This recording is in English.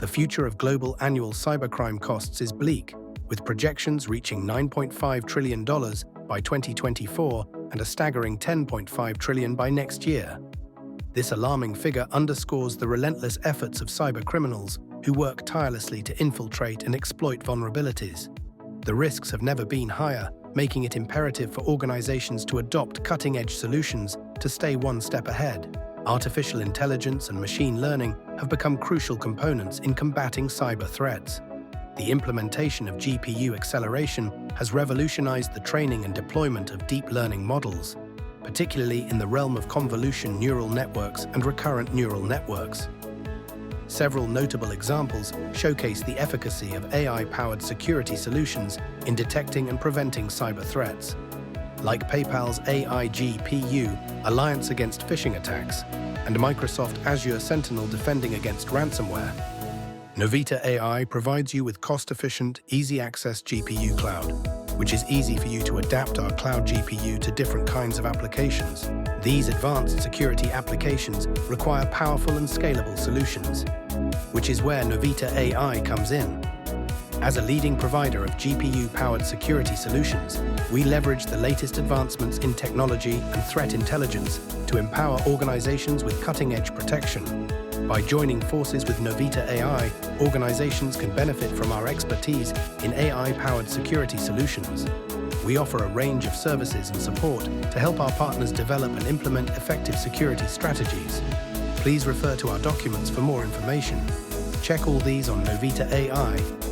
The future of global annual cybercrime costs is bleak, with projections reaching $9.5 trillion by 2024 and a staggering $10.5 trillion by next year. This alarming figure underscores the relentless efforts of cybercriminals who work tirelessly to infiltrate and exploit vulnerabilities. The risks have never been higher, making it imperative for organizations to adopt cutting-edge solutions to stay one step ahead. Artificial intelligence and machine learning have become crucial components in combating cyber threats. The implementation of GPU acceleration has revolutionized the training and deployment of deep learning models, particularly in the realm of convolution neural networks and recurrent neural networks. Several notable examples showcase the efficacy of AI-powered security solutions in detecting and preventing cyber threats, like PayPal's AI GPU Alliance Against Phishing Attacks and Microsoft Azure Sentinel defending against ransomware. Novita AI provides you with cost-efficient, easy-access GPU cloud, which is easy for you to adapt our cloud GPU to different kinds of applications. These advanced security applications require powerful and scalable solutions, which is where Novita AI comes in. As a leading provider of GPU-powered security solutions, we leverage the latest advancements in technology and threat intelligence to empower organizations with cutting-edge protection. By joining forces with Novita AI, organizations can benefit from our expertise in AI-powered security solutions. We offer a range of services and support to help our partners develop and implement effective security strategies. Please refer to our documents for more information. Check all these on Novita AI